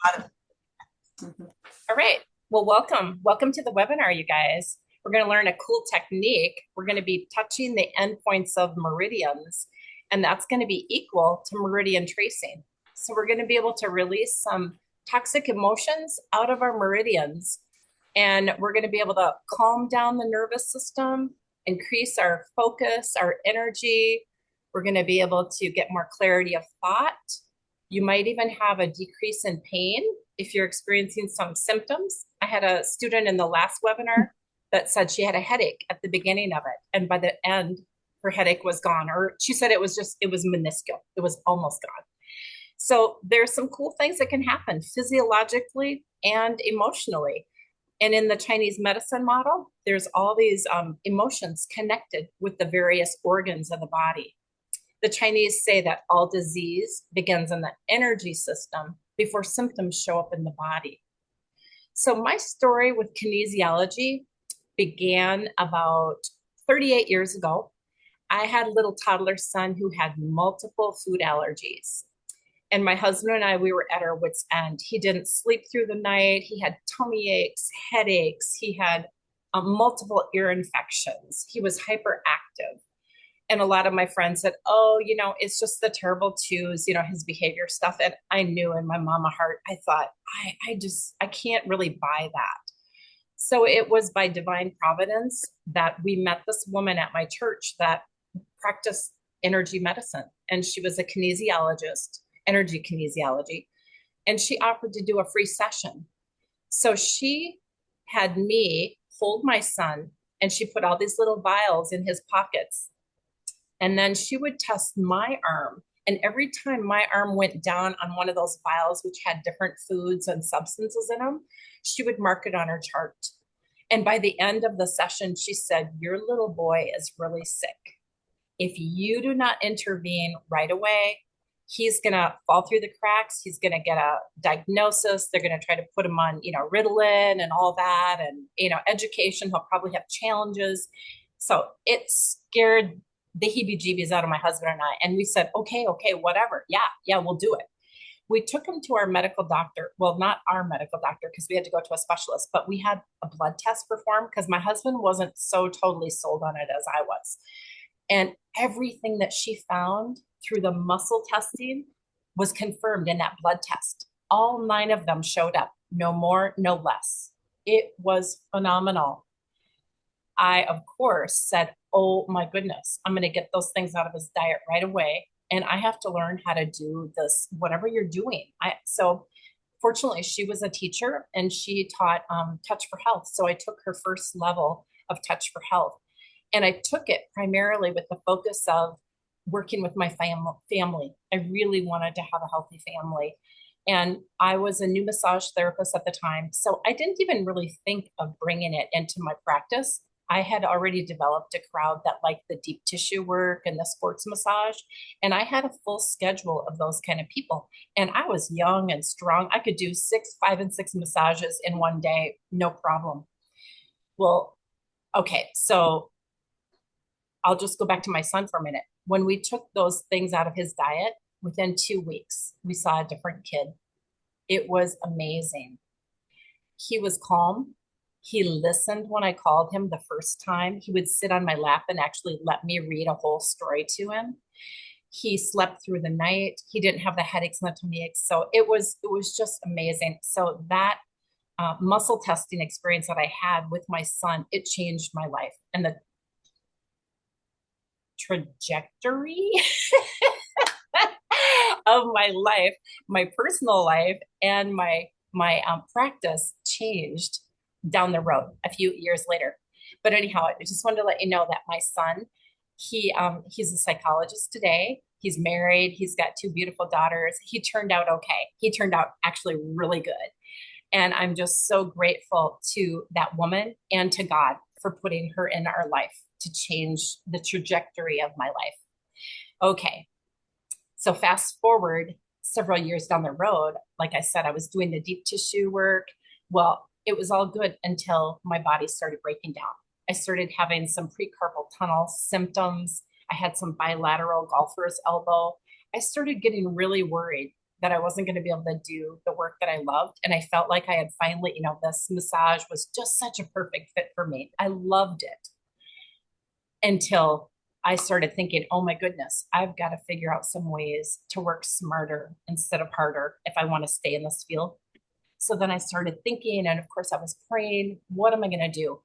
Mhm. All right. Well, welcome. Welcome to the webinar, you guys. We're going to learn a cool technique. We're going to be touching the endpoints of meridians, and that's going to be equal to meridian tracing. So we're going to be able to release some toxic emotions out of our meridians, and we're going to be able to calm down the nervous system, increase our focus, our energy. We're going to be able to get more clarity of thought. You might even have a decrease in pain if you're experiencing some symptoms. I had a student in the last webinar that said she had a headache at the beginning of it, and by the end, her headache was gone. Or she said it was minuscule. It was almost gone. So there's some cool things that can happen physiologically and emotionally. And in the Chinese medicine model, there's all these emotions connected with the various organs of the body. The Chinese say that all disease begins in the energy system before symptoms show up in the body. So my story with kinesiology began about 38 years ago. I had a little toddler son who had multiple food allergies. And my husband and I, we were at our wits' end. He didn't sleep through the night. He had tummy aches, headaches. He had multiple ear infections. He was hyperactive. And a lot of my friends said, oh, it's just the terrible twos, his behavior stuff. And I knew in my mama heart, I thought, I can't really buy that. So it was by divine providence that we met this woman at my church that practiced energy medicine. And she was a kinesiologist, energy kinesiology. And she offered to do a free session. So she had me hold my son, and she put all these little vials in his pockets, and then she would test my arm. And every time my arm went down on one of those vials, which had different foods and substances in them, she would mark it on her chart. And by the end of the session, she said, your little boy is really sick. If you do not intervene right away, he's going to fall through the cracks. He's going to get a diagnosis. They're going to try to put him on, Ritalin and all that. And, education, he'll probably have challenges. So it scared the heebie-jeebies out of my husband and I. And we said, okay, whatever. Yeah, we'll do it. We took him to our medical doctor. Well, not our medical doctor because we had to go to a specialist, but we had a blood test performed because my husband wasn't so totally sold on it as I was. And everything that she found through the muscle testing was confirmed in that blood test. All 9 of them showed up, no more, no less. It was phenomenal. I, of course, said, oh my goodness, I'm going to get those things out of his diet right away. And I have to learn how to do this, whatever you're doing. So fortunately, she was a teacher and she taught Touch for Health. So I took her first level of Touch for Health. And I took it primarily with the focus of working with my family. I really wanted to have a healthy family. And I was a new massage therapist at the time. So I didn't even really think of bringing it into my practice. I had already developed a crowd that liked the deep tissue work and the sports massage. And I had a full schedule of those kind of people. And I was young and strong. I could do 6, 5, and 6 massages in one day, no problem. Well, okay. So I'll just go back to my son for a minute. When we took those things out of his diet, within 2 weeks, we saw a different kid. It was amazing. He was calm. He listened when I called him the first time. He would sit on my lap and actually let me read a whole story to him. He slept through the night. He didn't have the headaches and the tummy aches. So it was just amazing. So that muscle testing experience that I had with my son, it changed my life and the trajectory of my life, my personal life, and my practice changed down the road a few years later. But anyhow, I just wanted to let you know that my son, he's a psychologist today. He's married. He's got 2 beautiful daughters. He turned out okay. He turned out actually really good. And I'm just so grateful to that woman and to God for putting her in our life to change the trajectory of my life. Okay, so fast forward several years down the road, like I said, I was doing the deep tissue work. Well, it was all good until my body started breaking down. I started having some precarpal tunnel symptoms. I had some bilateral golfer's elbow. I started getting really worried that I wasn't going to be able to do the work that I loved. And I felt like I had finally, this massage was just such a perfect fit for me. I loved it until I started thinking, oh my goodness, I've got to figure out some ways to work smarter instead of harder if I want to stay in this field. So then I started thinking, and of course, I was praying, what am I going to do?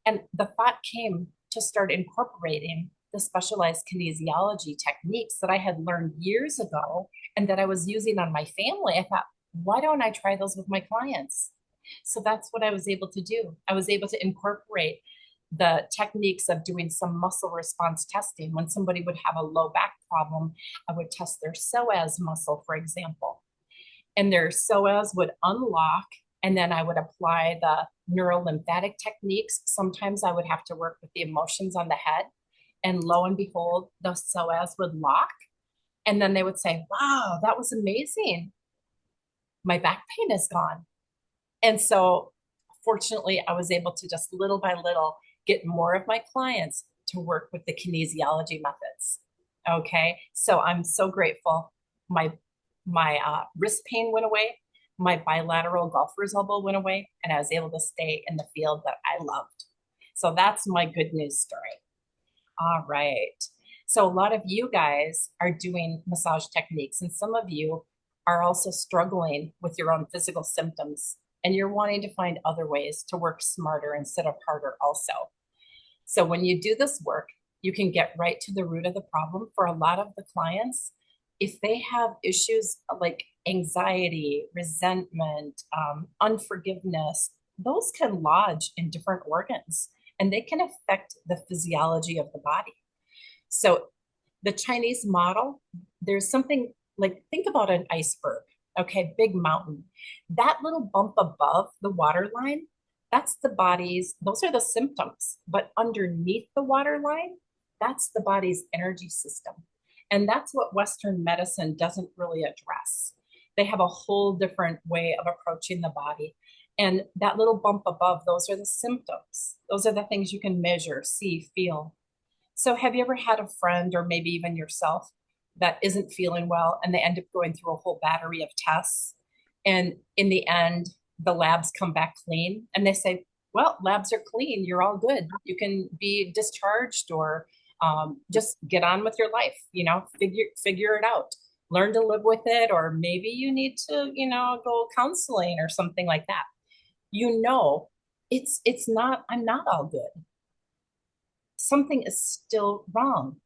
And the thought came to start incorporating the specialized kinesiology techniques that I had learned years ago and that I was using on my family. I thought, why don't I try those with my clients? So that's what I was able to do. I was able to incorporate the techniques of doing some muscle response testing. When somebody would have a low back problem, I would test their psoas muscle, for example, and their psoas would unlock, and then I would apply the neurolymphatic techniques. Sometimes I would have to work with the emotions on the head, and lo and behold, the psoas would lock, and then they would say, wow, that was amazing. My back pain is gone. And so fortunately, I was able to just little by little get more of my clients to work with the kinesiology methods. Okay. So I'm so grateful. My wrist pain went away. My bilateral golfer's elbow went away, and I was able to stay in the field that I loved. So that's my good news story. All right. So a lot of you guys are doing massage techniques, and some of you are also struggling with your own physical symptoms, and you're wanting to find other ways to work smarter instead of harder also. So when you do this work, you can get right to the root of the problem. For a lot of the clients, if they have issues like anxiety, resentment, unforgiveness, those can lodge in different organs and they can affect the physiology of the body. So the Chinese model, there's something like, think about an iceberg, okay, big mountain. That little bump above the water line, that's the body's, those are the symptoms. But underneath the water line, that's the body's energy system. And that's what Western medicine doesn't really address. They have a whole different way of approaching the body. And that little bump above, those are the symptoms. Those are the things you can measure, see, feel. So have you ever had a friend or maybe even yourself that isn't feeling well and they end up going through a whole battery of tests? And in the end, the labs come back clean and they say, well, labs are clean. You're all good. You can be discharged or just get on with your life, figure it out, learn to live with it. Or maybe you need to, go counseling or something like that. It's not, I'm not all good. Something is still wrong.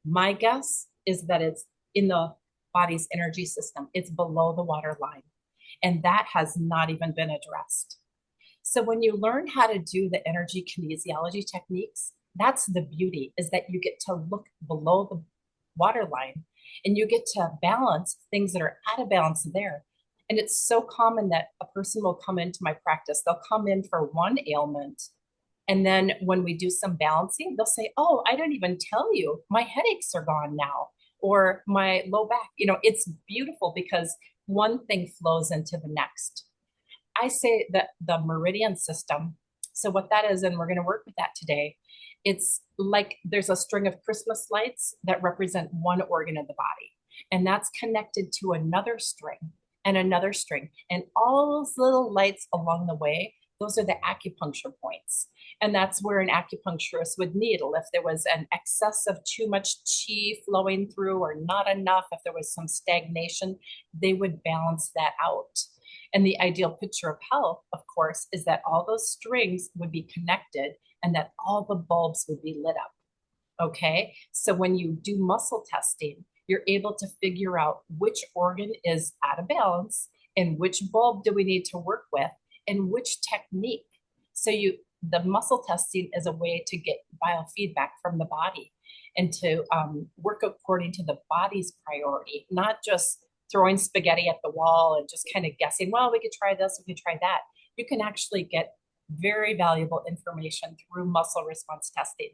My guess is that it's in the body's energy system. It's below the water line. And that has not even been addressed. So when you learn how to do the energy kinesiology techniques, that's the beauty, is that you get to look below the water line and you get to balance things that are out of balance there. And it's so common that a person will come into my practice, they'll come in for one ailment. And then when we do some balancing, they'll say, oh, I didn't even tell you, my headaches are gone now, or my low back. It's beautiful because one thing flows into the next. I say that the Meridian system. So what that is, and we're going to work with that today, it's like there's a string of Christmas lights that represent one organ of the body. And that's connected to another string and another string. And all those little lights along the way, those are the acupuncture points. And that's where an acupuncturist would needle. If there was an excess of too much qi flowing through or not enough, if there was some stagnation, they would balance that out. And the ideal picture of health, of course, is that all those strings would be connected and that all the bulbs would be lit up. Okay. So when you do muscle testing, you're able to figure out which organ is out of balance and which bulb do we need to work with and which technique. So the muscle testing is a way to get biofeedback from the body and to work according to the body's priority, not just throwing spaghetti at the wall and just kind of guessing, well, we could try this, we could try that. You can actually get very valuable information through muscle response testing.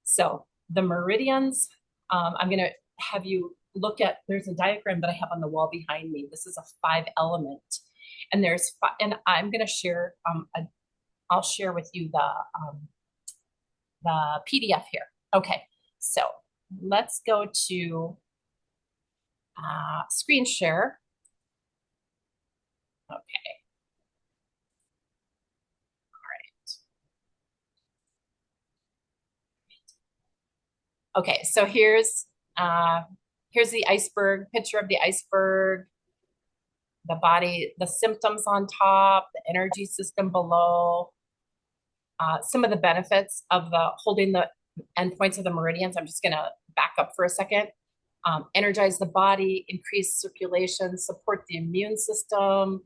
So the meridians, I'm going to have you look at, there's a diagram that I have on the wall behind me. This is a 5-element. And and I'm going to share, I'll share with you the PDF here. Okay, so let's go to screen share. Okay. Okay, so here's the iceberg, picture of the iceberg, the body, the symptoms on top, the energy system below, some of the benefits of the holding the endpoints of the meridians. I'm just gonna back up for a second. Energize the body, increase circulation, support the immune system,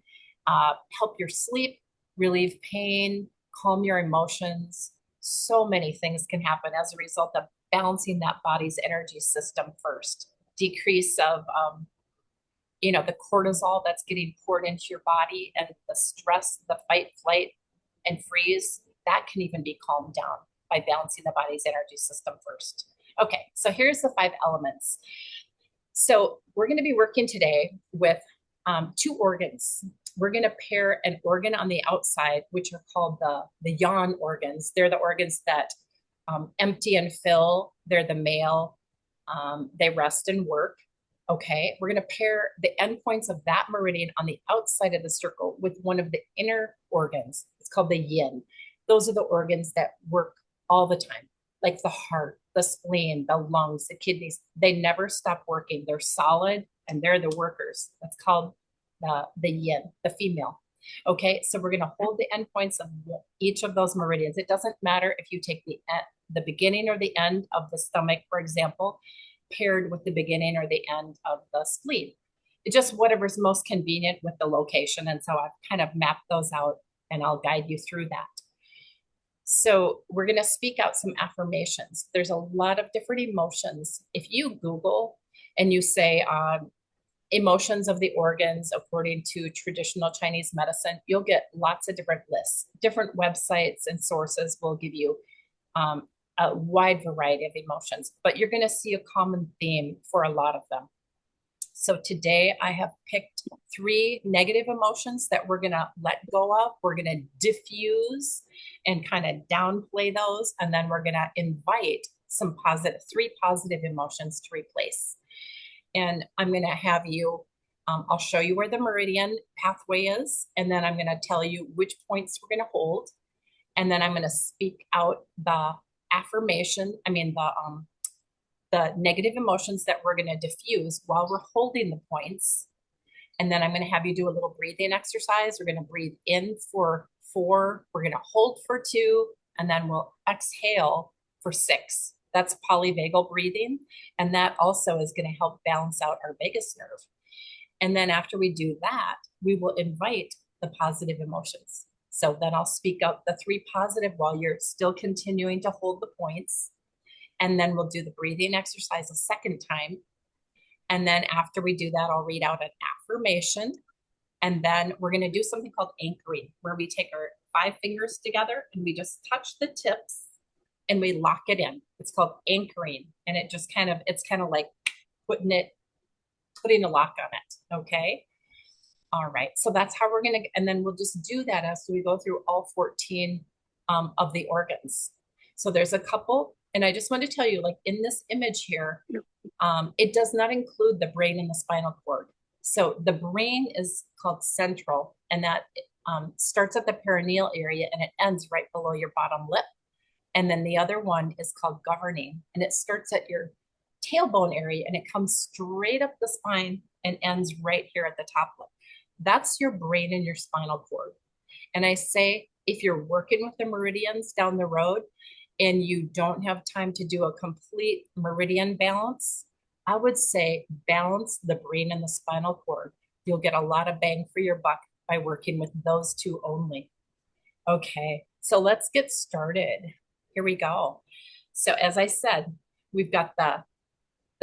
help your sleep, relieve pain, calm your emotions. So many things can happen as a result of balancing that body's energy system first. Decrease of, the cortisol that's getting poured into your body and the stress, the fight, flight, and freeze, that can even be calmed down by balancing the body's energy system first. Okay, so here's the 5 elements. So we're going to be working today with 2 organs. We're going to pair an organ on the outside, which are called the yawn organs. They're the organs that empty and fill. They're the male. They rest and work. Okay, we're going to pair the endpoints of that meridian on the outside of the circle with one of the inner organs. It's called the yin. Those are the organs that work all the time, like the heart, the spleen, the lungs, the kidneys. They never stop working. They're solid and they're the workers. That's called the yin, the female. Okay, so we're going to hold the endpoints of each of those meridians. It doesn't matter if you take the beginning or the end of the stomach, for example, paired with the beginning or the end of the spleen. It's just whatever's most convenient with the location. And so I've kind of mapped those out and I'll guide you through that. So we're going to speak out some affirmations. There's a lot of different emotions. If you Google and you say emotions of the organs according to traditional Chinese medicine, you'll get lots of different lists. Different websites and sources will give you a wide variety of emotions, but you're going to see a common theme for a lot of them. So today I have picked 3 negative emotions that we're going to let go of. We're going to diffuse and kind of downplay those. And then we're going to invite some 3 positive emotions to replace. And I'm going to have you, I'll show you where the meridian pathway is. And then I'm going to tell you which points we're going to hold. And then I'm going to speak out the affirmation, the negative emotions that we're going to diffuse while we're holding the points. And then I'm going to have you do a little breathing exercise. We're going to breathe in for 4, we're going to hold for 2, and then we'll exhale for 6. That's polyvagal breathing. And that also is going to help balance out our vagus nerve. And then after we do that, we will invite the positive emotions. So then I'll speak out the 3 positive while you're still continuing to hold the points. And then we'll do the breathing exercise a second time. And then after we do that, I'll read out an affirmation. And then we're going to do something called anchoring, where we take our 5 fingers together and we just touch the tips and we lock it in. It's called anchoring. And it's kind of like putting a lock on it. Okay. All right. So that's how we're going to, and then we'll just do that as we go through all 14 of the organs. So there's a couple, and I just want to tell you, like in this image here, it does not include the brain and the spinal cord. So the brain is called central, and that starts at the perineal area and it ends right below your bottom lip. And then the other one is called governing, and it starts at your tailbone area and it comes straight up the spine and ends right here at the top lip. That's your brain and your spinal cord. And I say, if you're working with the meridians down the road and you don't have time to do a complete meridian balance, I would say balance the brain and the spinal cord. You'll get a lot of bang for your buck by working with those 2 only. Okay, so let's get started. Here we go. So as I said, we've got the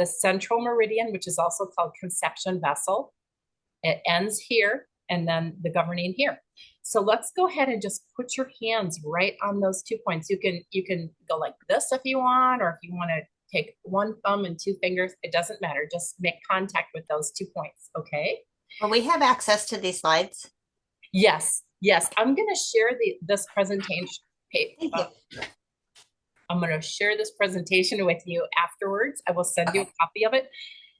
central meridian, which is also called conception vessel. It ends here, and then the governing here. So let's go ahead and just put your hands right on those 2 points. You can go like this if you want, or if you want to take 1 thumb and 2 fingers, it doesn't matter. Just make contact with those 2 points, okay? Will we have access to these slides? Yes. I'm going to share this presentation. I'm going to share this presentation with you afterwards. I will send you a copy of it.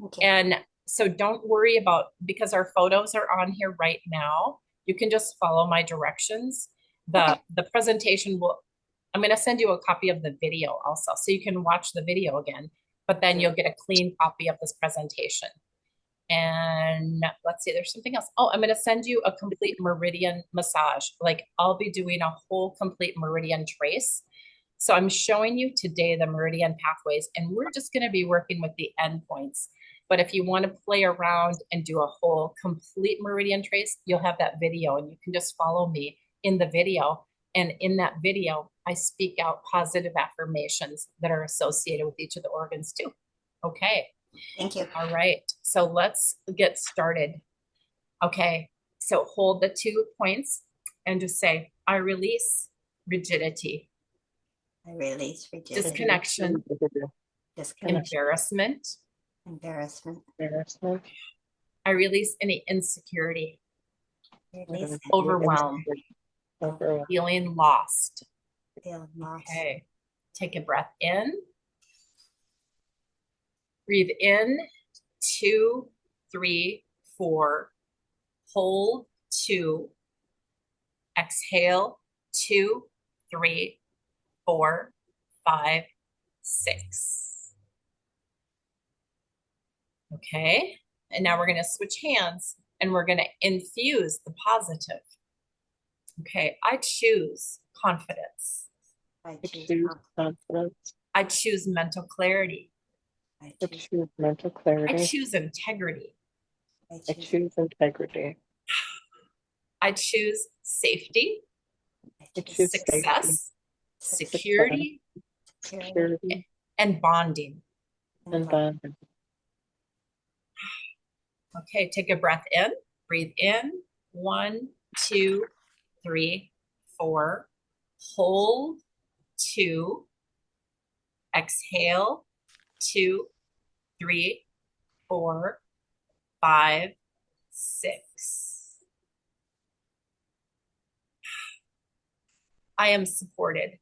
Okay. And so don't worry about, because our photos are on here right now, You can just follow my directions. Okay. The presentation will, I'm going to send you a copy of the video also, so you can watch the video again, but then you'll get a clean copy of this presentation. And let's see, there's something else. Oh, I'm going to send you a complete meridian massage. Like I'll be doing a whole complete meridian trace. So I'm showing you today the meridian pathways, and we're just going to be working with the endpoints. But if you want to play around and do a whole complete meridian trace, you'll have that video and you can just follow me in the video. And in that video, I speak out positive affirmations that are associated with each of the organs too. Okay. Thank you. All right. So let's get started. Okay. So hold the 2 points and just say, I release rigidity, I release rigidity, disconnection, disconnection, embarrassment. embarrassment, I release any insecurity, release overwhelm, feeling lost. feeling lost. Okay. Take a breath in. Breathe in, 2, 3, 4. Hold, 2. Exhale, 2, 3, 4, 5, 6. Okay. And now we're going to switch hands and we're going to infuse the positive. Okay. I choose confidence. I choose confidence. I choose mental clarity. I I choose, choose mental clarity. I choose integrity. I choose integrity. I choose safety, I choose success, security, security, and bonding. and bonding. Okay, take a breath in. Breathe in. 1, 2, 3, 4. Hold, 2. Exhale, 2, 3, 4, 5, 6. I am supported.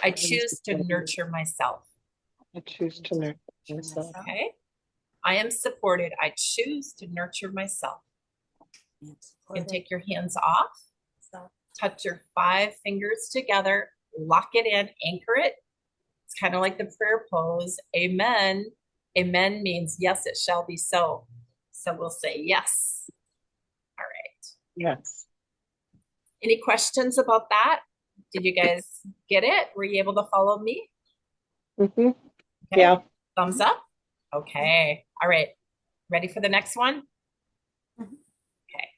I choose to nurture myself. I choose to nurture myself. Okay. I am supported. I choose to nurture myself. You can take your hands off. Touch your 5 fingers together. Lock it in. Anchor it. It's kind of like the prayer pose. Amen. Amen means yes, it shall be so. So we'll say yes. All right. Yes. Any questions about that? Did you guys get it? Were you able to follow me? Mm-hmm. Okay. Yeah. Thumbs up. Okay. All right. Ready for the next one? Okay.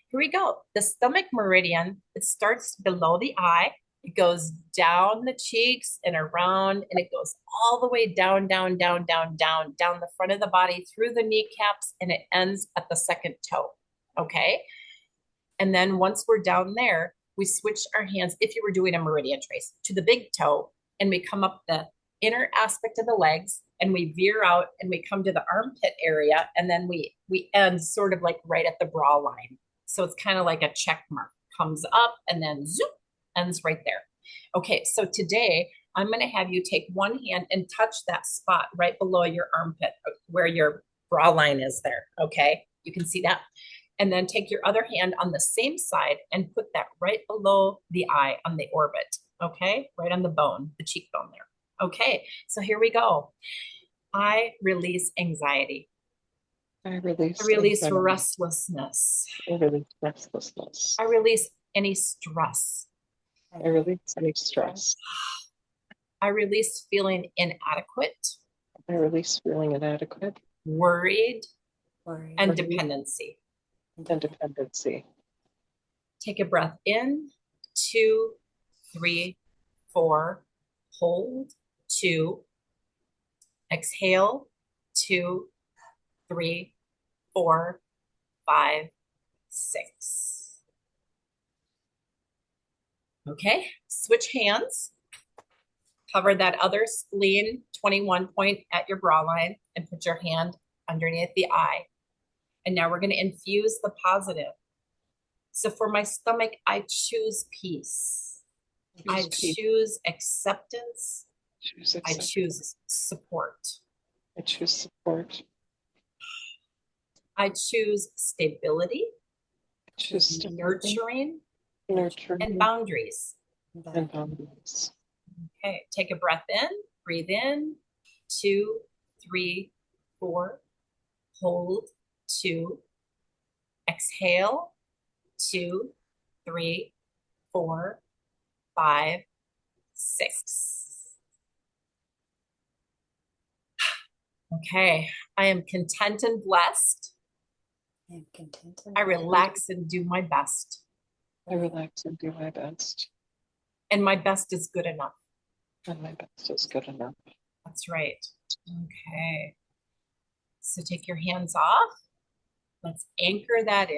Here we go. The stomach meridian, it starts below the eye. It goes down the cheeks and around, and it goes all the way down, down, down, down, down, down the front of the body, through the kneecaps, and it ends at the second toe. Okay. And then once we're down there, we switch our hands, if you were doing a meridian trace, to the big toe, and we come up the inner aspect of the legs, and we veer out and we come to the armpit area, and then we end sort of like right at the bra line. So it's kind of like a check mark. Comes up and then zoop, ends right there. Okay, so today I'm going to have you take one hand and touch that spot right below your armpit where your bra line is there. Okay, you can see that. And then take your other hand on the same side and put that right below the eye on the orbit. Okay, right on the bone, the cheekbone there. Okay, so here we go. I release anxiety. I release I restlessness. I release restlessness. I release any stress. I release any stress. I release feeling inadequate, I release feeling inadequate worried, worry, and dependency. and dependency. Take a breath in, 2, 3, 4. Hold, 2. Exhale, 2, 3, 4, 5, 6. Okay, switch hands. Cover that other spleen 21 point at your bra line and put your hand underneath the eye. And now we're going to infuse the positive. So for my stomach, I choose peace. I choose acceptance. I choose support. I choose support. I choose stability. Just nurturing, nurturing and boundaries. and boundaries. Okay, take a breath in, breathe in, 2, 3, 4, hold, 2, exhale, 2, 3, 4, 5, 6. Okay, I am content and blessed. I am content and I blessed. relax and do my best. I relax and do my best. And my best is good enough. And my best is good enough. That's right. Okay. So take your hands off. Let's anchor that in.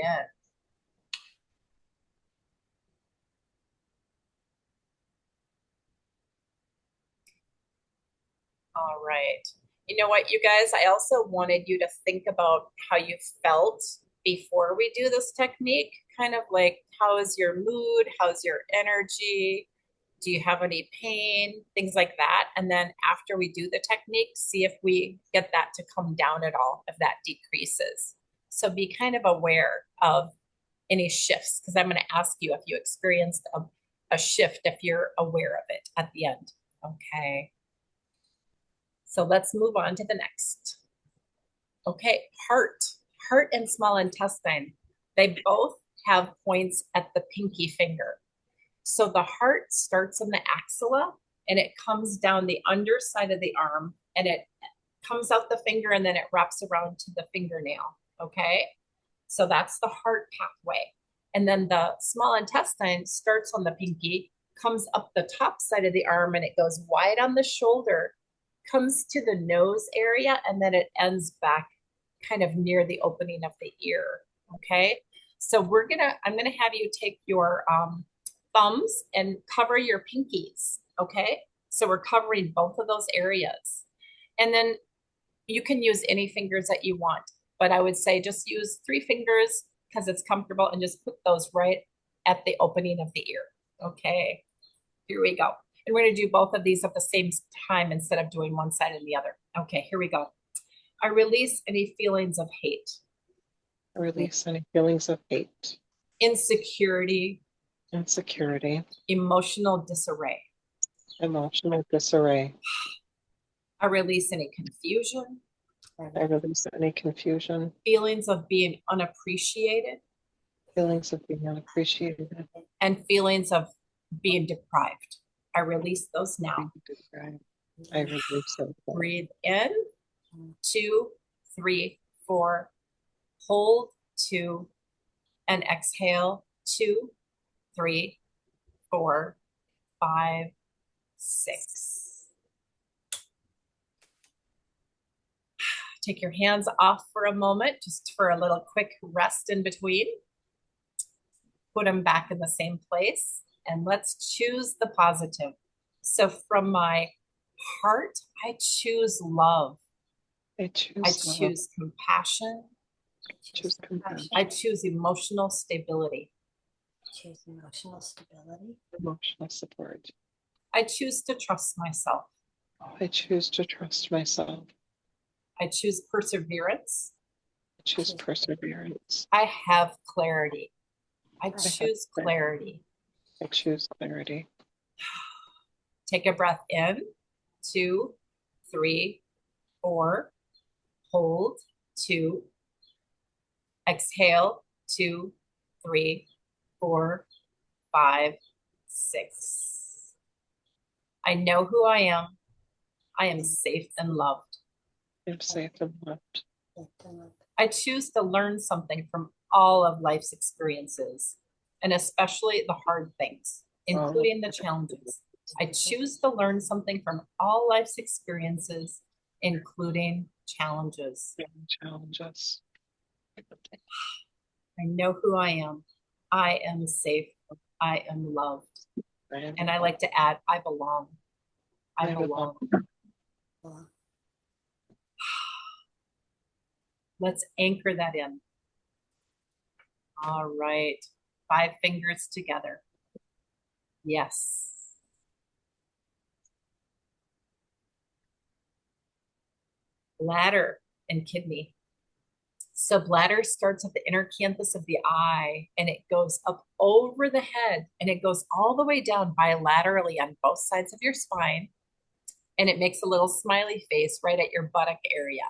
All right. You know what, you guys, I also wanted you to think about how you felt before we do this technique. Kind of like, how is your mood? How's your energy? Do you have any pain? Things like that. And then after we do the technique, see if we get that to come down at all, if that decreases. So be kind of aware of any shifts, because I'm going to ask you if you experienced a shift, if you're aware of it at the end. Okay. So let's move on to the next. Okay, heart and small intestine. They both have points at the pinky finger. So the heart starts in the axilla and it comes down the underside of the arm and it comes out the finger and then it wraps around to the fingernail. Okay, so that's the heart pathway. And then the small intestine starts on the pinky, comes up the top side of the arm and it goes wide on the shoulder, comes to the nose area, and then it ends back kind of near the opening of the ear. Okay, so I'm gonna have you take your thumbs and cover your pinkies. Okay, so we're covering both of those areas, and then you can use any fingers that you want, but I would say just use 3 fingers because it's comfortable, and just put those right at the opening of the ear. Okay, here we go. And we're going to do both of these at the same time instead of doing one side and the other. Okay, here we go. I release any feelings of hate, I release any feelings of hate, insecurity, insecurity, emotional disarray. emotional disarray. I release any confusion, I release any confusion, feelings of being unappreciated, feelings of being unappreciated, and feelings of being deprived. I release those now. I release those. Breathe in, 2, 3, 4, hold, 2, and exhale, 2, 3, 4, 5, 6. Take your hands off for a moment, just for a little quick rest in between. Put them back in the same place, and let's choose the positive. So from my heart, I choose love. I choose I love. choose compassion. Choose compassion. I choose emotional stability. Choose emotional stability. Emotional support. I choose to trust myself. I choose to trust myself. I choose perseverance. I choose perseverance. I have clarity. I have choose clarity. I choose clarity. Take a breath in, 2, 3, 4, hold, 2, exhale, 2, 3, 4, 5, 6. I know who I am. I am safe and loved. I'm safe and loved. I choose to learn something from all of life's experiences, and especially the hard things, including the challenges. I choose to learn something from all life's experiences, including challenges. Challenges. I know who I am. I am safe. I am loved. And I like to add, I belong. I belong. Let's anchor that in. All right. 5 fingers together. Yes. Bladder and kidney. So bladder starts at the inner canthus of the eye and it goes up over the head and it goes all the way down bilaterally on both sides of your spine. And it makes a little smiley face right at your buttock area.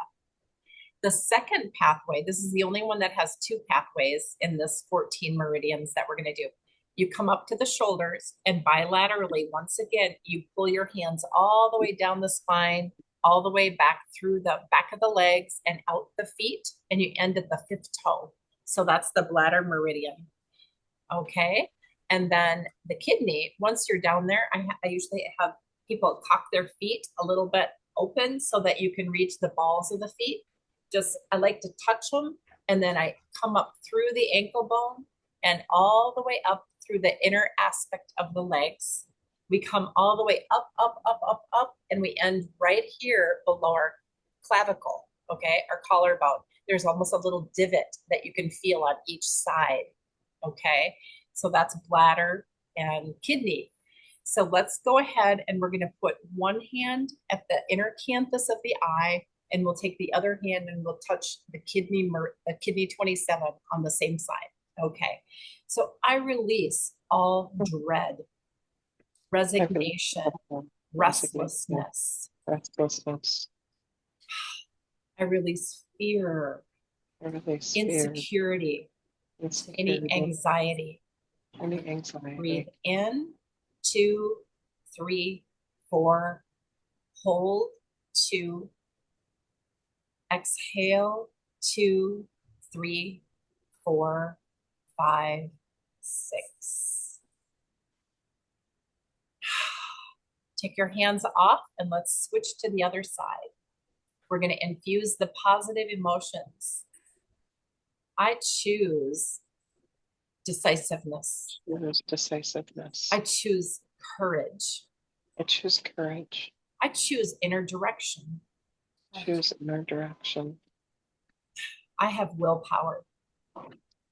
The second pathway, this is the only one that has two pathways in this 14 meridians that we're going to do. You come up to the shoulders and bilaterally, once again, you pull your hands all the way down the spine, all the way back through the back of the legs and out the feet, and you end at the fifth toe. So that's the bladder meridian. Okay. And then the kidney, once you're down there, I usually have people cock their feet a little bit open so that you can reach the balls of the feet. I like to touch them, and then I come up through the ankle bone and all the way up through the inner aspect of the legs. We come all the way up, up, up, up, up, and we end right here below our clavicle, okay, our collarbone. There's almost a little divot that you can feel on each side, okay? So that's bladder and kidney. So let's go ahead and we're gonna put one hand at the inner canthus of the eye, and we'll take the other hand and we'll touch the kidney 27 on the same side. Okay, so I release all dread, resignation, restlessness. Restlessness. I release fear, I release fear, insecurity, any anxiety. any anxiety. Breathe in, 2, 3, 4. Hold, 2. Exhale, 2, 3, 4, 5, 6. Take your hands off and let's switch to the other side. We're going to infuse the positive emotions. I choose decisiveness. Choose decisiveness. I choose courage. I choose courage. I choose inner direction. Choose inner direction. I have willpower.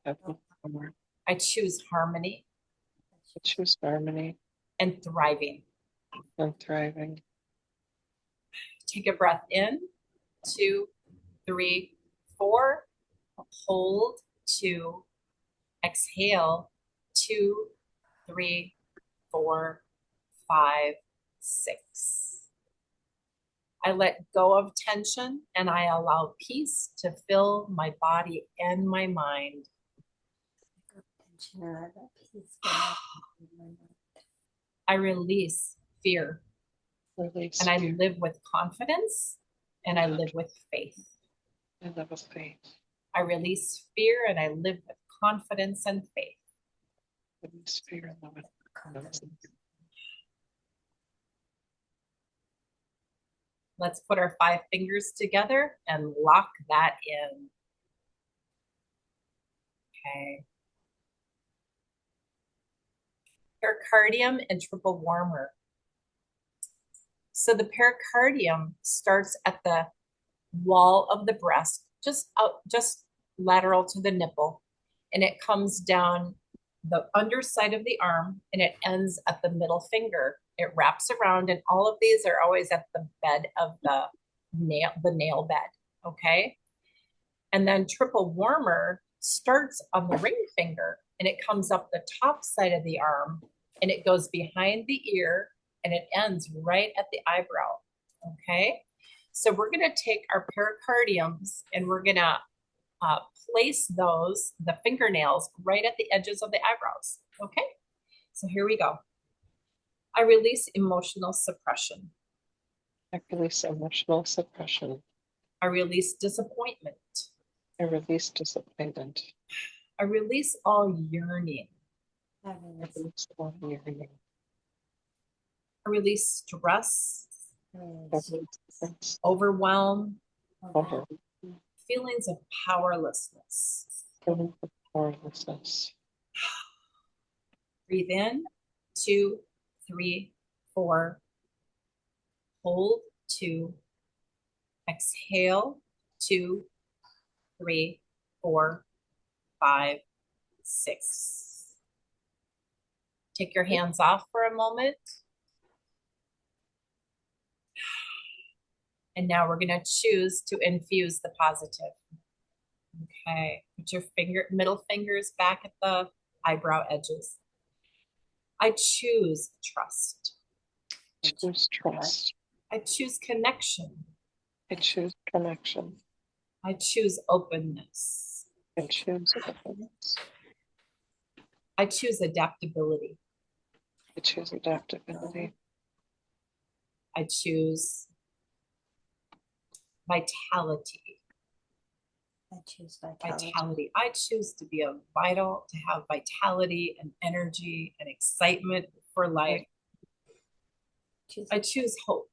Have willpower. I choose harmony I choose harmony and thriving. and thriving. Take a breath in, 2, 3, 4. Hold, 2. Exhale, 2, 3, 4, 5, 6. I let go of tension and I allow peace to fill my body and my mind. I release fear. Release And I fear. live with confidence and I live with faith. I live with faith. I release fear and I live with confidence and faith. Release fear and live with confidence. Let's put our 5 fingers together and lock that in. Okay. Pericardium and triple warmer. So the pericardium starts at the wall of the breast, just lateral to the nipple, and it comes down the underside of the arm and it ends at the middle finger. It wraps around, and all of these are always at the bed of the nail bed, okay? And then triple warmer starts on the ring finger and it comes up the top side of the arm and it goes behind the ear and it ends right at the eyebrow, okay? So we're gonna take our pericardiums and we're gonna place the fingernails right at the edges of the eyebrows, okay? So here we go. I release emotional suppression. I release emotional suppression. I release disappointment. I release disappointment. I release all yearning. I release all yearning. I release stress, I release overwhelm, over feelings of powerlessness. feelings of powerlessness. Breathe in, 2, 3, 4. Hold, 2. Exhale, 2, 3, 4, 5, 6. Take your hands off for a moment. And now we're going to choose to infuse the positive. Okay, put your middle fingers back at the eyebrow edges. I choose trust. I choose trust. I choose connection. I choose connection. I choose openness. I choose openness. I choose adaptability. I choose adaptability. I choose vitality. I choose vitality. Vitality. I choose to be a vital, to have vitality and energy and excitement for life. I choose hope.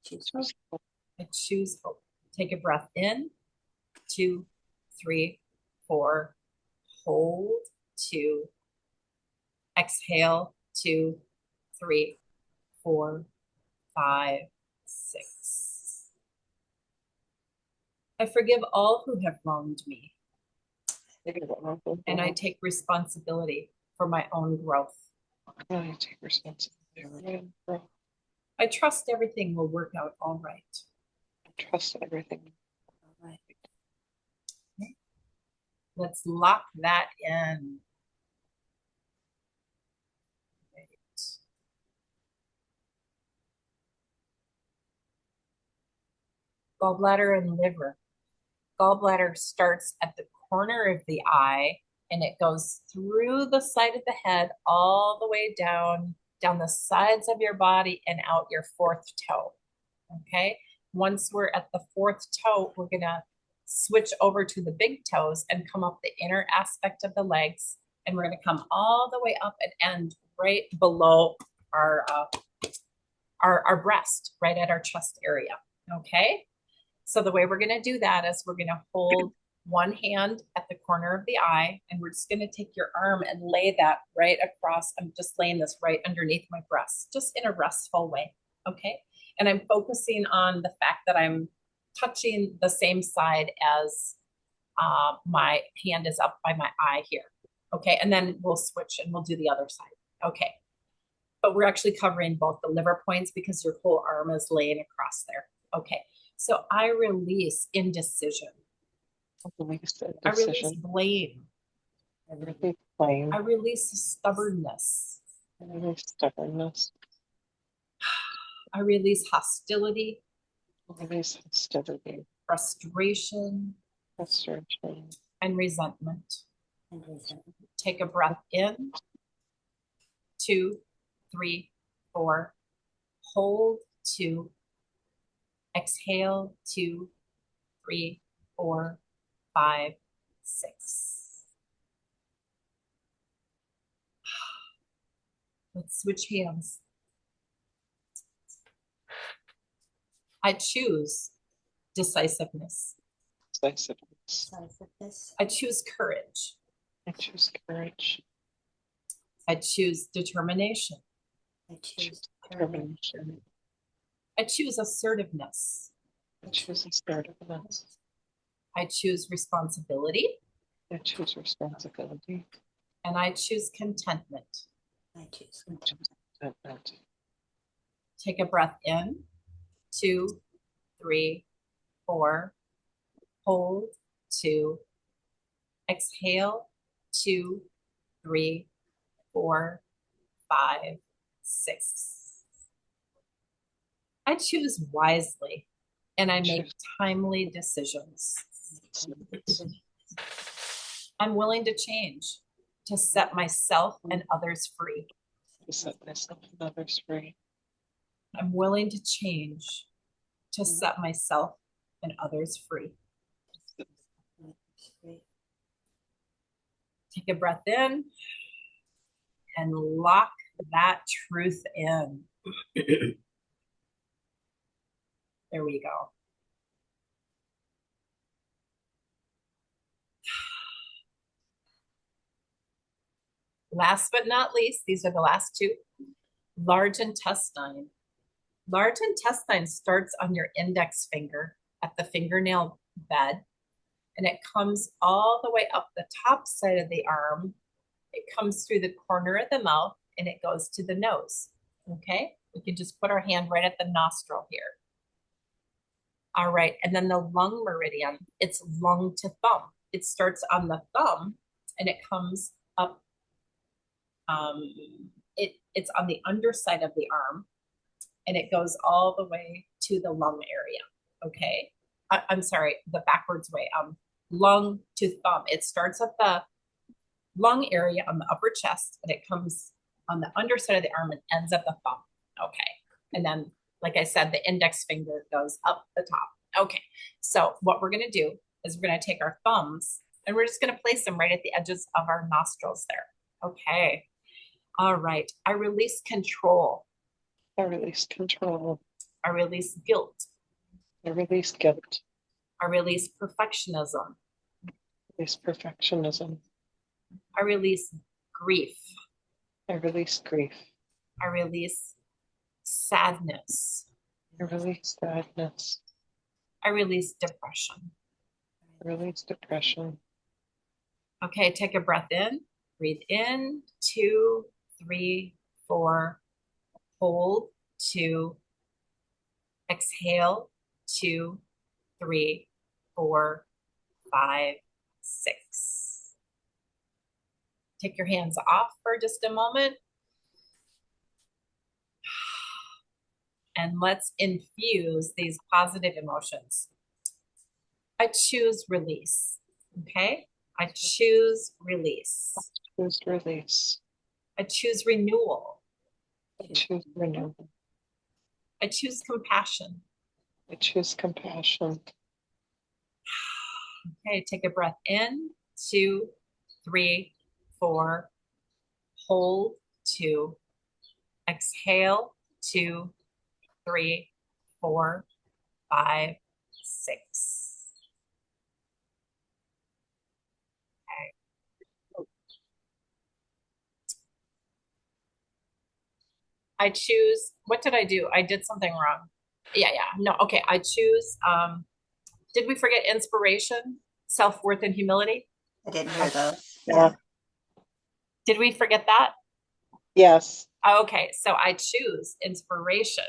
Choose hope. I choose hope. Take a breath in. 2, 3, 4. Hold. 2. Exhale. 2, 3, 4, 5, 6. I forgive all who have wronged me, and I take responsibility for my own growth. I take responsibility. I trust everything will work out all right. I trust everything. All right. Let's lock that in. Right. Gallbladder and liver. Gallbladder starts at the corner of the eye and it goes through the side of the head all the way down the sides of your body and out your fourth toe. Okay. Once we're at the fourth toe, we're going to switch over to the big toes and come up the inner aspect of the legs. And we're going to come all the way up and end right below our breast, right at our chest area. Okay. So the way we're going to do that is we're going to hold one hand at the corner of the eye, and we're just going to take your arm and lay that right across. I'm just laying this right underneath my breast, just in a restful way. Okay. And I'm focusing on the fact that I'm touching the same side as my hand is up by my eye here. Okay. And then we'll switch and we'll do the other side. Okay. But we're actually covering both the liver points because your whole arm is laying across there. Okay. So I release indecision. I release blame. I release stubbornness. I release hostility. Frustration. And resentment. Take a breath in. 2, 3, 4. Hold. 2. Exhale. 2, 3, 4, 5, 6. Let's switch hands. I choose decisiveness. I choose courage. I choose courage. I choose determination. I choose determination. I choose assertiveness. I choose assertiveness. I choose responsibility. I choose responsibility. And I choose contentment. I choose contentment. Take a breath in. 2, 3, 4. Hold. 2. Exhale. 2, 3, 4, 5, 6. I choose wisely and I make timely decisions. I'm willing to change to set myself and others free. I'm willing to change to set myself and others free. Take a breath in and lock that truth in. There we go. Last but not least, these are the last two. Large intestine. Large intestine starts on your index finger at the fingernail bed, and it comes all the way up the top side of the arm. It comes through the corner of the mouth, and it goes to the nose. Okay? We can just put our hand right at the nostril here. All right. And then the lung meridian, it's lung to thumb. It starts on the thumb and it comes up. It's on the underside of the arm and it goes all the way to the lung area. Okay. I'm sorry, the backwards way. Lung to thumb. It starts at the lung area on the upper chest and it comes on the underside of the arm and ends at the thumb. Okay. And then, like I said, the index finger goes up the top. Okay. So what we're going to do is we're going to take our thumbs and we're just going to place them right at the edges of our nostrils there. Okay. All right. I release control. I release control. I release guilt. I release guilt. I release perfectionism. I release perfectionism. I release grief. I release grief. I release sadness. I release sadness. I release depression. I release depression. Okay, take a breath in. Breathe in, 2, 3, 4. Hold, 2. Exhale, 2, 3, 4, 5, 6. Take your hands off for just a moment. And let's infuse these positive emotions. I choose release. Okay? I choose release. Choose release. I choose renewal. I choose renewal. I choose compassion. I choose compassion. Okay, take a breath in, 2, 3, 4. Hold, 2. Exhale, 2, 3, 4, 5, 6. I choose, what did I do? I did something wrong. Yeah. No, okay. I choose, did we forget inspiration, self-worth, and humility? I didn't hear those. Yeah. Did we forget that? Yes. Okay, so I choose inspiration.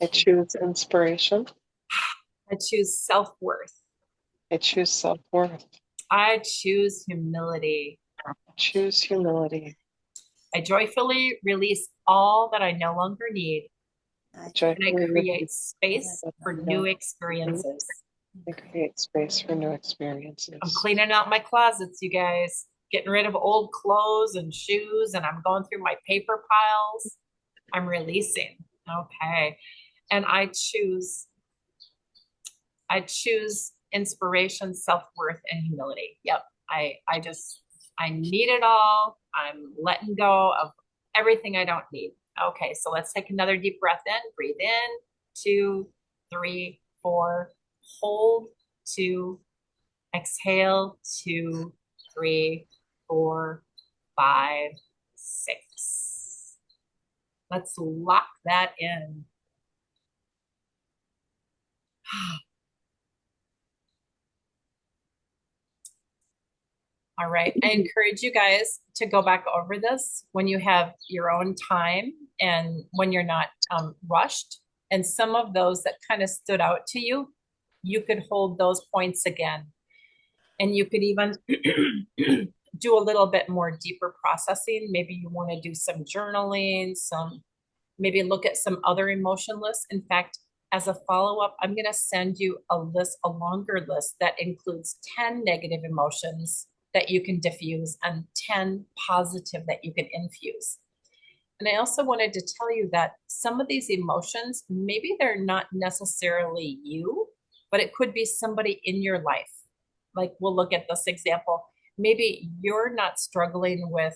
I choose inspiration. I choose self-worth. I choose self-worth. I choose humility. I choose humility. I joyfully release all that I no longer need, I and I create space for new experiences. I create space for new experiences. I'm cleaning out my closets, you guys, getting rid of old clothes and shoes, and I'm going through my paper piles. I'm releasing. Okay. And I choose inspiration, self-worth, and humility. Yep. I need it all. I'm letting go of everything I don't need. Okay, so let's take another deep breath in. Breathe in, 2, 3, 4. Hold, 2. Exhale, 2, 3, 4, 5, 6. Let's lock that in. All right. I encourage you guys to go back over this when you have your own time and when you're not rushed. And some of those that kind of stood out to you, you could hold those points again. And you could even do a little bit more deeper processing. Maybe you want to do some journaling, maybe look at some other emotion lists. In fact, as a follow-up, I'm going to send you a longer list that includes 10 negative emotions that you can diffuse and 10 positive that you can infuse. And I also wanted to tell you that some of these emotions, maybe they're not necessarily you, but it could be somebody in your life. Like we'll look at this example. Maybe you're not struggling with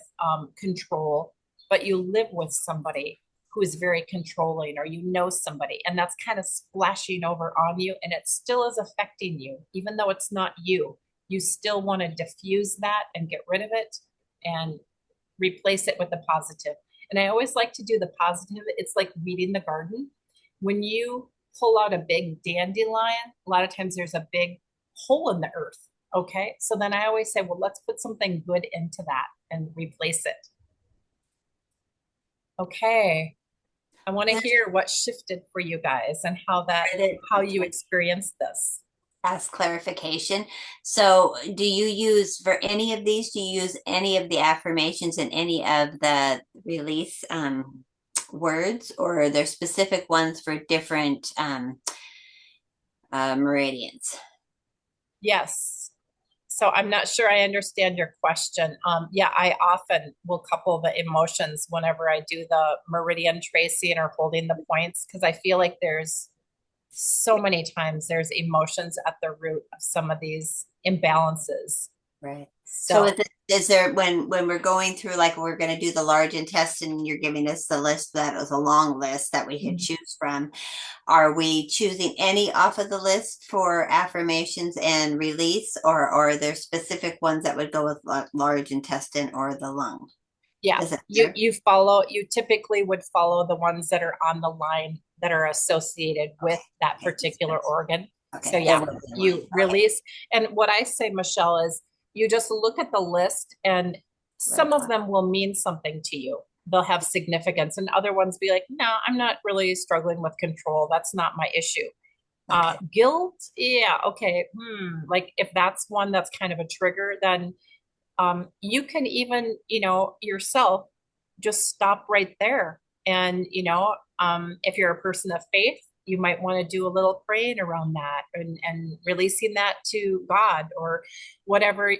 control, but you live with somebody who is very controlling, or you know somebody, and that's kind of splashing over on you, and it still is affecting you, even though it's not you. You still want to diffuse that and get rid of it and replace it with the positive. And I always like to do the positive. It's like weeding the garden. When you pull out a big dandelion, a lot of times there's a big hole in the earth. Okay. So then I always say, well, let's put something good into that and replace it. Okay. I want to hear what shifted for you guys and how you experienced this. Ask clarification. So, do you use for any of these? Do you use any of the affirmations in any of the release words, or are there specific ones for different meridians? Yes. So I'm not sure I understand your question. Yeah, I often will couple the emotions whenever I do the meridian tracing or holding the points because I feel like there's so many times there's emotions at the root of some of these imbalances. Right. So So is there when we're going through like we're going to do the large intestine and you're giving us the list that was a long list that we could choose from, are we choosing any off of the list for affirmations and release, or are there specific ones that would go with large intestine or the lung? yeah, Does it you matter? you typically would follow the ones that are on the line that are associated with that Okay, makes particular sense. organ. So Okay, yeah, there will be one. you release. And what I say, Michelle, is you just look at the list and some of them will mean something to you. They'll have significance and other ones be like, no, I'm not really struggling with control. That's not my issue. Okay. Guilt, yeah, okay. Like if that's one that's kind of a trigger, then you can even, yourself just stop right there. And, if you're a person of faith, you might want to do a little praying around that and releasing that to God or whatever,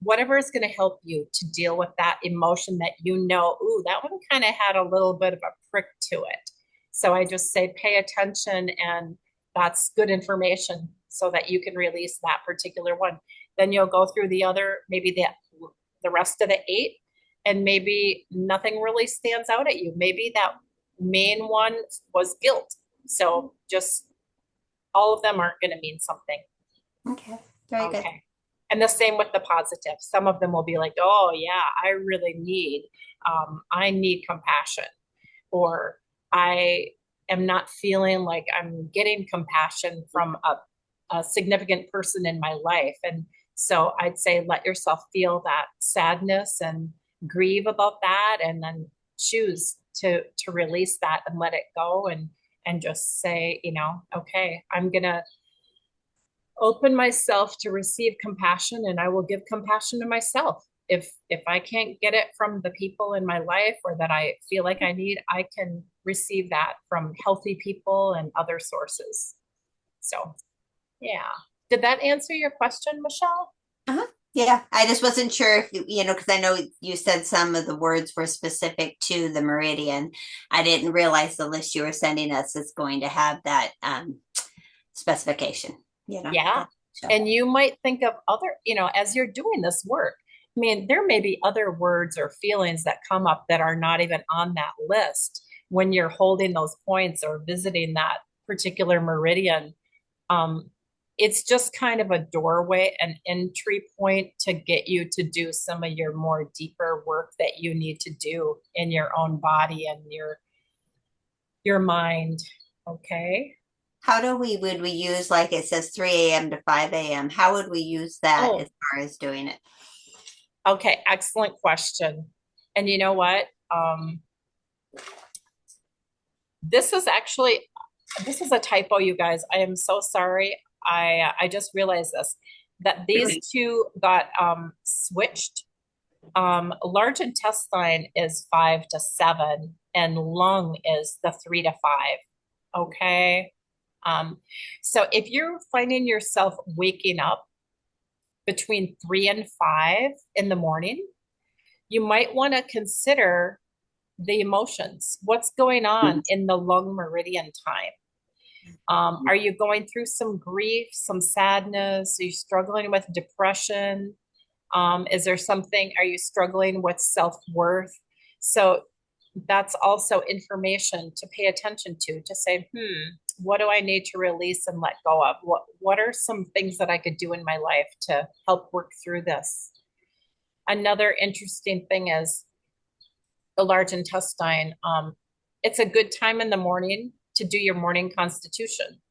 whatever is going to help you to deal with that emotion that ooh, that one kind of had a little bit of a prick to it. So I just say, pay attention, and that's good information so that you can release that particular one. Then you'll go through the other, maybe the rest of the 8, and maybe nothing really stands out at you. Maybe that main one was guilt. So just all of them aren't going to mean something. Okay. Very good. Okay. And the same with the positive. Some of them will be like, oh yeah, I need compassion, or I am not feeling like I'm getting compassion from a significant person in my life. And so I'd say let yourself feel that sadness and grieve about that, and then choose to release that and let it go, and just say, okay, I'm gonna open myself to receive compassion, and I will give compassion to myself. If I can't get it from the people in my life or that I feel like I need, I can receive that from healthy people and other sources. So, yeah. Did that answer your question, Michelle? Uh-huh. Yeah, I just wasn't sure if because I know you said some of the words were specific to the meridian. I didn't realize the list you were sending us is going to have that specification. Yeah. So, And you might think of other, as you're doing this work, I mean, there may be other words or feelings that come up that are not even on that list when you're holding those points or visiting that particular meridian. Um, it's just kind of a doorway, an entry point to get you to do some of your more deeper work that you need to do in your own body and your mind. Okay. how would we use, like it says 3 a.m. to 5 a.m.? How would we use that as Oh, far as doing it? okay. Excellent question. And you know what? This is actually this is a typo, you guys. I am so sorry. I just realized this, that these two got switched. Large intestine is 5 to 7, and lung is the 3 to 5. Okay. So if you're finding yourself waking up between 3 and 5 in the morning, you might want to consider the emotions. What's going on in the lung meridian time? Are you going through some grief, some sadness? Are you struggling with depression? Is there something, are you struggling with self-worth? So that's also information to pay attention to say, what do I need to release and let go of? What are some things that I could do in my life to help work through this? Another interesting thing is the large intestine. It's a good time in the morning to do your morning constitution.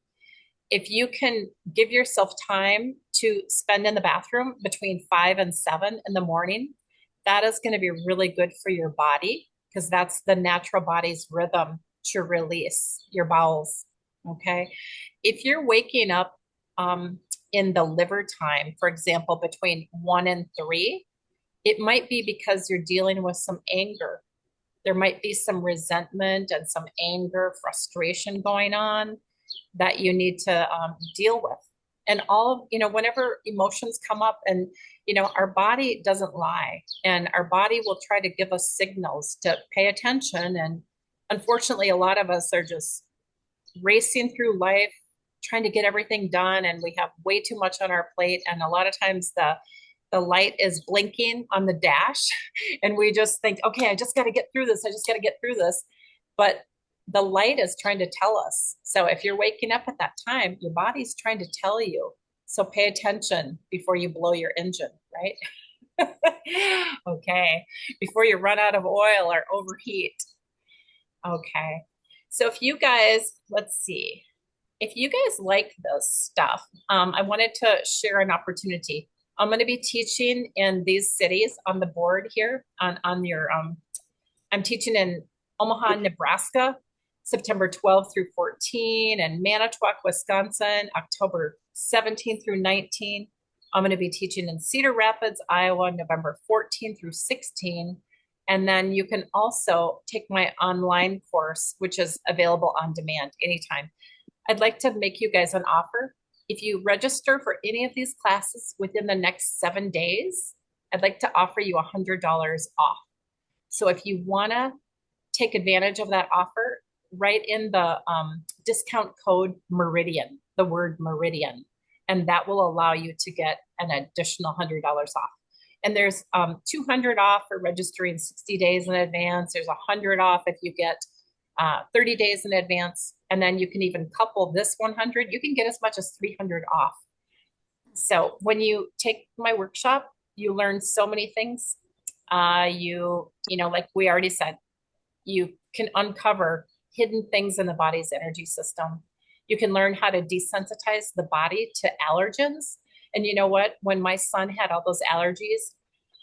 If you can give yourself time to spend in the bathroom between 5 and 7 in the morning, that is going to be really good for your body because that's the natural body's rhythm to release your bowels. Okay. If you're waking up in the liver time, for example, between 1 and 3, it might be because you're dealing with some anger. There might be some resentment and some anger, frustration going on that you need to deal with. And all of, whenever emotions come up, and, our body doesn't lie, and our body will try to give us signals to pay attention. And unfortunately, a lot of us are just racing through life, trying to get everything done, and we have way too much on our plate. And a lot of times the light is blinking on the dash and we just think, okay, I just got to get through this. I just got to get through this. But the light is trying to tell us. So if you're waking up at that time, your body's trying to tell you. So pay attention before you blow your engine, right? Okay. Before you run out of oil or overheat. Okay. So if you guys, let's see, if you guys like this stuff, I wanted to share an opportunity. I'm going to be teaching in these cities on the board here on your, I'm teaching in Omaha, Nebraska, September 12th through 14, and Manitowoc, Wisconsin, October 17th through 19. I'm going to be teaching in Cedar Rapids, Iowa, November 14th through 16. And then you can also take my online course, which is available on demand anytime. I'd like to make you guys an offer. If you register for any of these classes within the next 7 days, I'd like to offer you $100 off. So if you want to take advantage of that offer, write in the discount code Meridian, the word Meridian, and that will allow you to get an additional $100 off. And there's 200 off for registering 60 days in advance. There's 100 off if you get 30 days in advance. And then you can even couple this 100. You can get as much as 300 off. So when you take my workshop, you learn so many things. Like we already said, you can uncover hidden things in the body's energy system. You can learn how to desensitize the body to allergens. And you know what? When my son had all those allergies,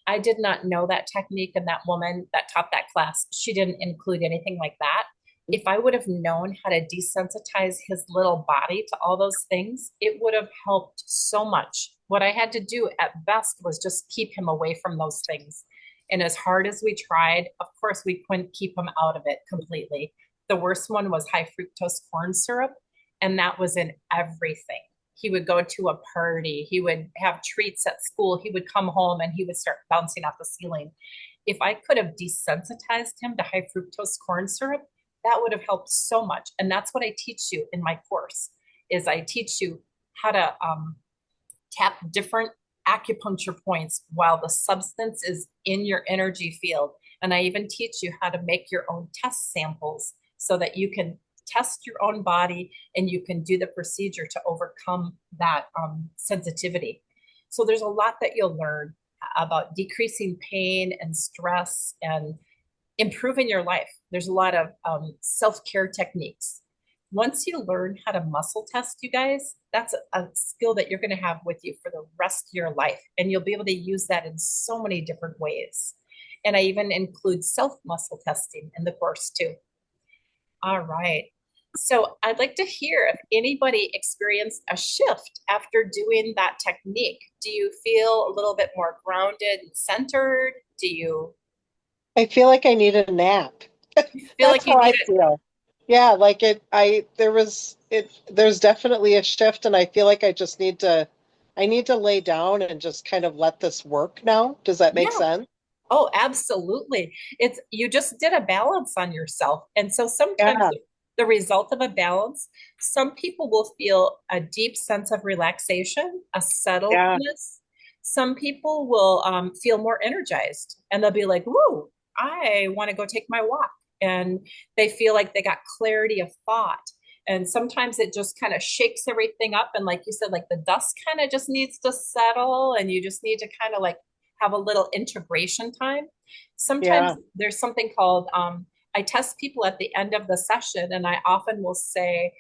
I did not know that technique, and that woman that taught that class, she didn't include anything like that. If I would have known how to desensitize his little body to all those things, it would have helped so much. What I had to do at best was just keep him away from those things. And as hard as we tried, of course, we couldn't keep him out of it completely. The worst one was high fructose corn syrup, and that was in everything. He would go to a party, he would have treats at school, he would come home and he would start bouncing off the ceiling. If I could have desensitized him to high fructose corn syrup, that would have helped so much. And that's what I teach you in my course, is I teach you how to tap different acupuncture points while the substance is in your energy field. And I even teach you how to make your own test samples so that you can test your own body and you can do the procedure to overcome that sensitivity. So there's a lot that you'll learn about decreasing pain and stress and improving your life. There's a lot of self-care techniques. Once you learn how to muscle test, you guys, that's a skill that you're going to have with you for the rest of your life. And you'll be able to use that in so many different ways. And I even include self-muscle testing in the course too. All right. So I'd like to hear if anybody experienced a shift after doing that technique. Do you feel a little bit more grounded and centered? Do you I feel like I need a nap. feel That's like you how need I it? feel. Yeah, like there's definitely a shift, and I feel like I need to lay down and just kind of let this work now. Does that make Yeah. sense? Oh, absolutely. It's you just did a balance on yourself. And so sometimes Yeah, the result of a balance, some people will feel a deep sense of relaxation, a yeah, settledness. Some people will feel more energized and they'll be like, "Woo, I want to go take my walk." And they feel like they got clarity of thought. And sometimes it just kind of shakes everything up. And like you said, like the dust kind of just needs to settle and you just need to kind of like have a little integration time. Sometimes yeah, there's something called, I test people at the end of the session, and I often will say,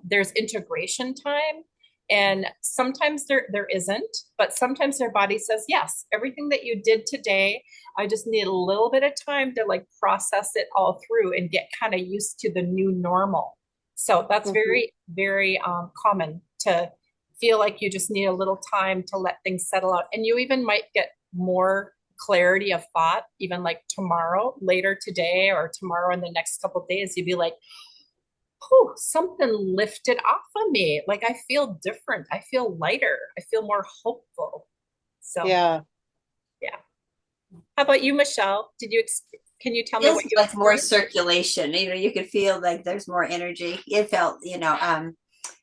there's integration time. And sometimes there isn't, but sometimes their body says, yes, everything that you did today, I just need a little bit of time to like process it all through and get kind of used to the new normal. So that's Mhm. very, very common to feel like you just need a little time to let things settle out. And you even might get more clarity of thought, even like tomorrow, later today, or tomorrow in the next couple of days, you'd be like, whew, something lifted off of me. Like I feel different. I feel lighter. I feel more hopeful. So Yeah. yeah. How about you, Michelle? Can you tell me Feels what you like more experienced? circulation. You could feel like there's more energy. It felt,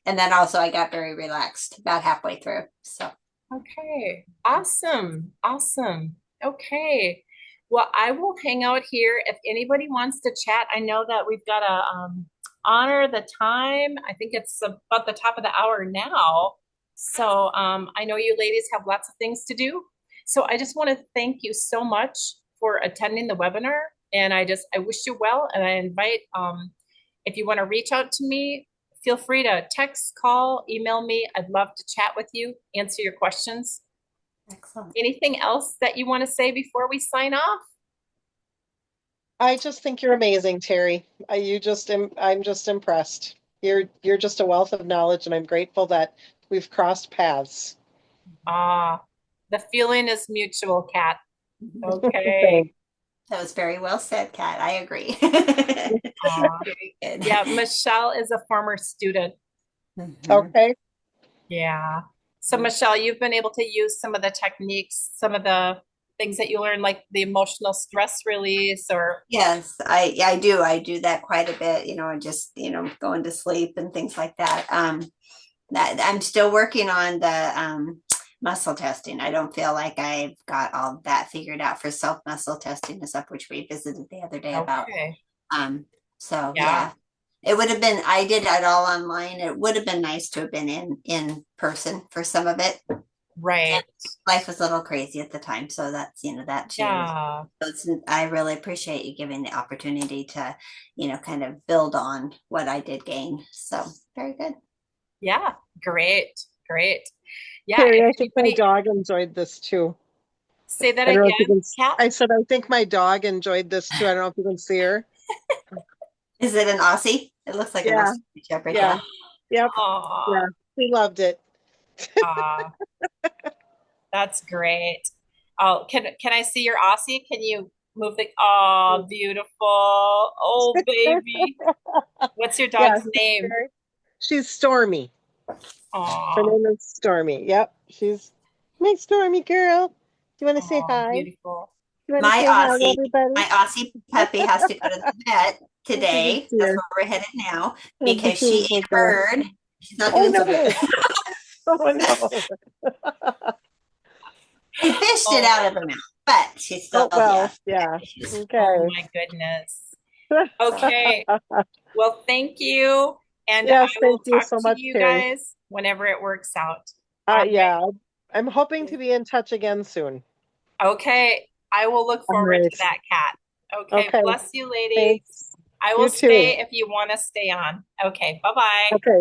and then also I got very relaxed about halfway through. So Okay. Awesome. Awesome. Okay. Well, I will hang out here if anybody wants to chat. I know that we've got to honor the time. I think it's about the top of the hour now. So I know you ladies have lots of things to do. So I just want to thank you so much for attending the webinar. And I wish you well. And I invite, if you want to reach out to me, feel free to text, call, email me. I'd love to chat with you, answer your questions. excellent. Anything else that you want to say before we sign off? I just think you're amazing, Terry. I'm just impressed. You're just a wealth of knowledge, and I'm grateful that we've crossed paths. Ah, the feeling is mutual, Kat. Thanks. Okay. That was very well said, Kat. I agree. Ah, Very good. yeah, Michelle is a former student. Mhm. Okay. Yeah. So Michelle, you've been able to use some of the techniques, some of the things that you learned, like the emotional stress release or Yes, I do. I do that quite a bit, and just, going to sleep and things like that. That I'm still working on the muscle testing. I don't feel like I've got all that figured out for self muscle testing and stuff, which we visited the other day about. okay. Um, so Yeah, yeah, it would have been. I did it all online. It would have been nice to have been in person for some of it. And right. life was a little crazy at the time, so that's that too. Yeah. So I really appreciate you giving the opportunity to, kind of build on what I did gain. So very good. Yeah. Great. Great. Yeah. Terry, If I think my anybody dog enjoyed this too. say that I don't know if you again, can, Kat. I said, I think my dog enjoyed this too. I don't know if you can see her. Is it an Aussie? It looks like an Yeah. Aussie Shepherd. Yeah. Yeah. Yep. Oh, Yeah. He loved it. that's great. Oh, can I see your Aussie? Can you move the oh beautiful. Oh baby. What's your Yeah. dog's name? She's Stormy. Her Oh, name is Stormy. Yep. She's my Stormy girl. Do you want to say oh, hi? Do beautiful. you want to My say hi, Aussie, everybody? my Aussie puppy has to go to the vet If you can today. see That's her. where we're headed now Oh, because she she's ate so a good. bird. She's not Oh doing so good. no. Oh no. She fished it Oh, out of her mouth, but she's still, Oh well. yeah. Yeah. oh Okay. my goodness. Okay. Well, thank you. And I Yes, will thank you talk so to much, you Terry. guys whenever it works out. All Yeah, right. I'm hoping to be in touch again soon. Okay. I will look All forward right. to that, Kat. Okay. Okay. Bless you, ladies. Thanks. I will You too. stay if you want to stay on. Okay. Bye bye. Okay.